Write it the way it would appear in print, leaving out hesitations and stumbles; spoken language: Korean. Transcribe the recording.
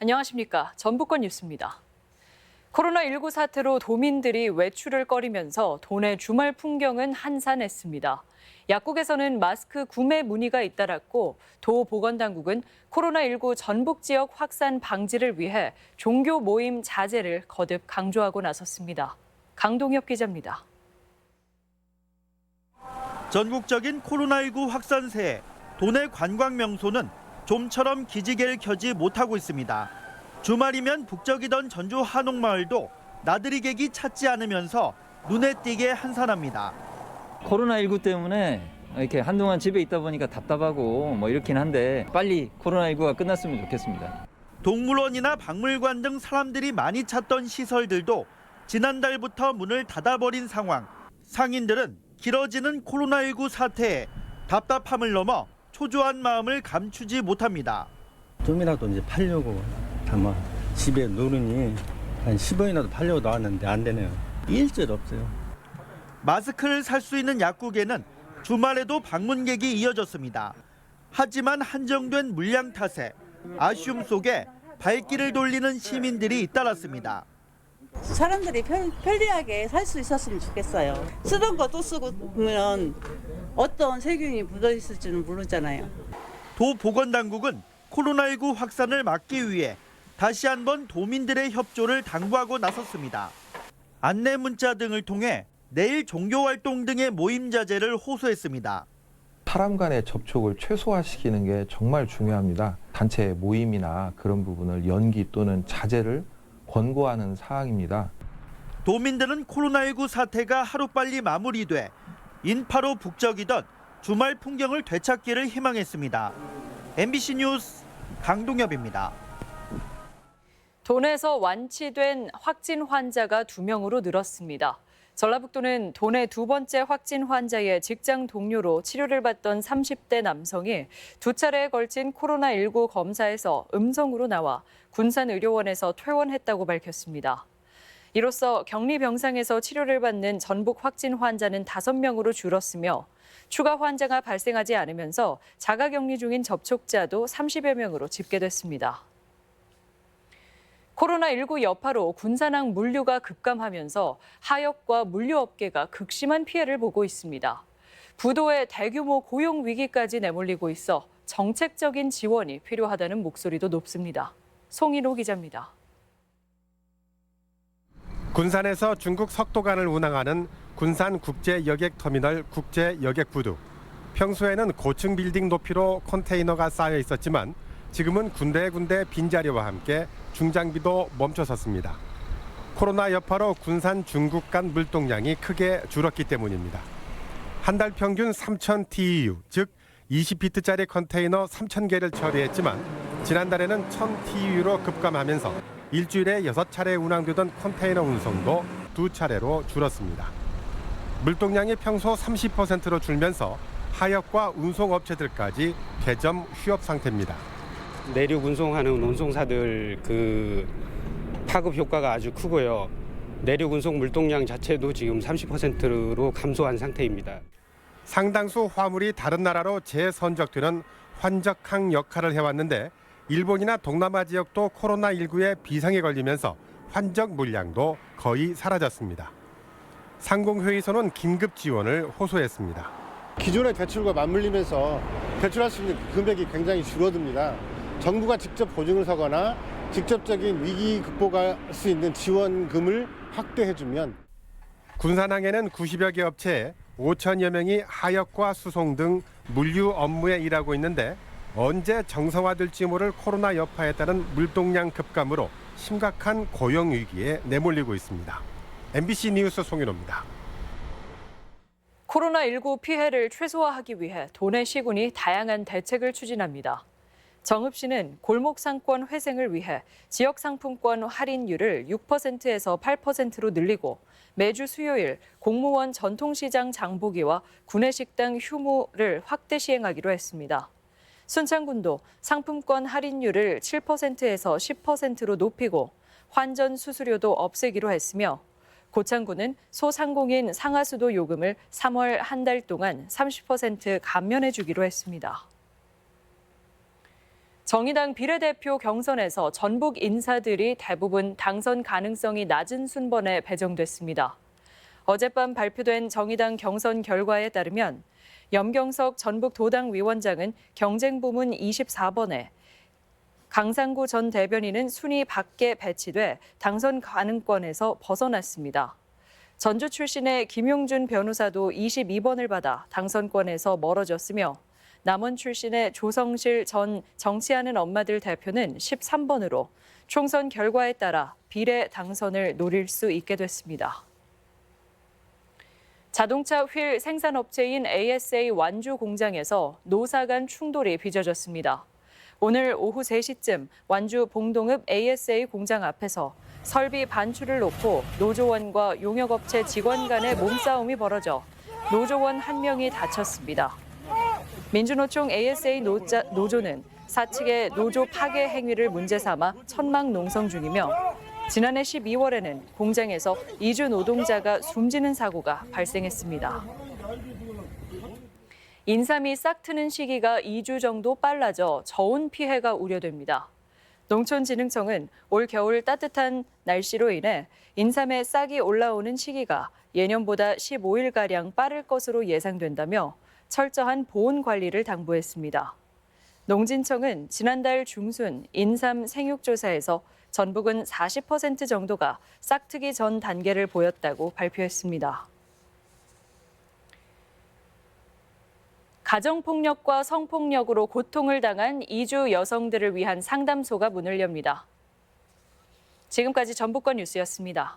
안녕하십니까. 전북권 뉴스입니다. 코로나19 사태로 도민들이 외출을 꺼리면서 도내 주말 풍경은 한산했습니다. 약국에서는 마스크 구매 문의가 잇따랐고 도 보건당국은 코로나19 전북 지역 확산 방지를 위해 종교 모임 자제를 거듭 강조하고 나섰습니다. 강동엽 기자입니다. 전국적인 코로나19 확산세에 도내 관광 명소는 좀처럼 기지개를 켜지 못하고 있습니다. 주말이면 북적이던 전주 한옥마을도 나들이 객이 찾지 않으면서 눈에 띄게 한산합니다. 코로나19 때문에 이렇게 한동안 집에 있다 보니까 답답하고 이렇긴 한데 빨리 코로나19가 끝났으면 좋겠습니다. 동물원이나 박물관 등 사람들이 많이 찾던 시설들도 지난달부터 문을 닫아버린 상황. 상인들은 길어지는 코로나19 사태에 답답함을 넘어 초조한 마음을 감추지 못합니다. 좀이라도 이제 팔려고 아마 집에 노르니 한 10원이라도 팔려고 나왔는데 안 되네요. 일절 없어요. 마스크를 살 수 있는 약국에는 주말에도 방문객이 이어졌습니다. 하지만 한정된 물량 탓에 아쉬움 속에 발길을 돌리는 시민들이 잇따랐습니다. 사람들이 편리하게 살 수 있었으면 좋겠어요. 쓰던 거 또 쓰고 보면 어떤 세균이 묻어 있을지는 모르잖아요. 도 보건당국은 코로나19 확산을 막기 위해 다시 한번 도민들의 협조를 당부하고 나섰습니다. 안내 문자 등을 통해 내일 종교활동 등의 모임 자제를 호소했습니다. 사람 간의 접촉을 최소화시키는 게 정말 중요합니다. 단체 모임이나 그런 부분을 연기 또는 자제를 권고하는 사항입니다. 도민들은 코로나19 사태가 하루빨리 마무리돼 인파로 북적이던 주말 풍경을 되찾기를 희망했습니다. MBC 뉴스 강동엽입니다. 도내에서 완치된 확진 환자가 2명으로 늘었습니다. 전라북도는 도내 두 번째 확진 환자의 직장 동료로 치료를 받던 30대 남성이 2차례에 걸친 코로나19 검사에서 음성으로 나와 군산의료원에서 퇴원했다고 밝혔습니다. 이로써 격리병상에서 치료를 받는 전북 확진 환자는 5명으로 줄었으며 추가 환자가 발생하지 않으면서 자가격리 중인 접촉자도 30여 명으로 집계됐습니다. 코로나19 여파로 군산항 물류가 급감하면서 하역과 물류업계가 극심한 피해를 보고 있습니다. 부도의 대규모 고용 위기까지 내몰리고 있어 정책적인 지원이 필요하다는 목소리도 높습니다. 송인호 기자입니다. 군산에서 중국 석도간을 운항하는 군산국제여객터미널 국제여객부두. 평소에는 고층 빌딩 높이로 컨테이너가 쌓여 있었지만 지금은 군데군데 빈자리와 함께 중장비도 멈춰섰습니다. 코로나 여파로 군산 중국 간 물동량이 크게 줄었기 때문입니다. 한 달 평균 3,000 TEU, 즉 20피트짜리 컨테이너 3,000개를 처리했지만 지난달에는 1,000 TEU로 급감하면서 일주일에 6차례 운항되던 컨테이너 운송도 2차례로 줄었습니다. 물동량이 평소 30%로 줄면서 하역과 운송업체들까지 개점 휴업 상태입니다. 내륙 운송하는 운송사들 파급 효과가 아주 크고요. 내륙 운송 물동량 자체도 지금 30%로 감소한 상태입니다. 상당수 화물이 다른 나라로 재선적되는 환적항 역할을 해왔는데 일본이나 동남아 지역도 코로나19에 비상에 걸리면서 환적 물량도 거의 사라졌습니다. 상공회의소는 긴급 지원을 호소했습니다. 기존의 대출과 맞물리면서 대출할 수 있는 금액이 굉장히 줄어듭니다. 정부가 직접 보증을 서거나 직접적인 위기 극복할 수 있는 지원금을 확대해주면 군산항에는 90여 개 업체에 5천여 명이 하역과 수송 등 물류 업무에 일하고 있는데 언제 정상화될지 모를 코로나 여파에 따른 물동량 급감으로 심각한 고용 위기에 내몰리고 있습니다. MBC 뉴스 송윤호입니다. 코로나19 피해를 최소화하기 위해 도내 시군이 다양한 대책을 추진합니다. 정읍시는 골목 상권 회생을 위해 지역 상품권 할인율을 6%에서 8%로 늘리고 매주 수요일 공무원 전통시장 장보기와 구내식당 휴무를 확대 시행하기로 했습니다. 순창군도 상품권 할인율을 7%에서 10%로 높이고 환전 수수료도 없애기로 했으며 고창군은 소상공인 상하수도 요금을 3월 한 달 동안 30% 감면해 주기로 했습니다. 정의당 비례대표 경선에서 전북 인사들이 대부분 당선 가능성이 낮은 순번에 배정됐습니다. 어젯밤 발표된 정의당 경선 결과에 따르면 염경석 전북도당 위원장은 경쟁부문 24번에, 강상구 전 대변인은 순위 밖에 배치돼 당선 가능권에서 벗어났습니다. 전주 출신의 김용준 변호사도 22번을 받아 당선권에서 멀어졌으며 남원 출신의 조성실 전 정치하는 엄마들 대표는 13번으로 총선 결과에 따라 비례 당선을 노릴 수 있게 됐습니다. 자동차 휠 생산업체인 ASA 완주 공장에서 노사 간 충돌이 빚어졌습니다. 오늘 오후 3시쯤 완주 봉동읍 ASA 공장 앞에서 설비 반출을 놓고 노조원과 용역업체 직원 간의 몸싸움이 벌어져 노조원 1명이 다쳤습니다. 민주노총 ASA 노조는 사측의 노조 파괴 행위를 문제 삼아 천막 농성 중이며 지난해 12월에는 공장에서 이주 노동자가 숨지는 사고가 발생했습니다. 인삼이 싹 트는 시기가 2주 정도 빨라져 저온 피해가 우려됩니다. 농촌진흥청은 올 겨울 따뜻한 날씨로 인해 인삼의 싹이 올라오는 시기가 예년보다 15일가량 빠를 것으로 예상된다며 철저한 보온 관리를 당부했습니다. 농진청은 지난달 중순 인삼 생육조사에서 전북은 40% 정도가 싹트기 전 단계를 보였다고 발표했습니다. 가정폭력과 성폭력으로 고통을 당한 이주 여성들을 위한 상담소가 문을 엽니다. 지금까지 전북권 뉴스였습니다.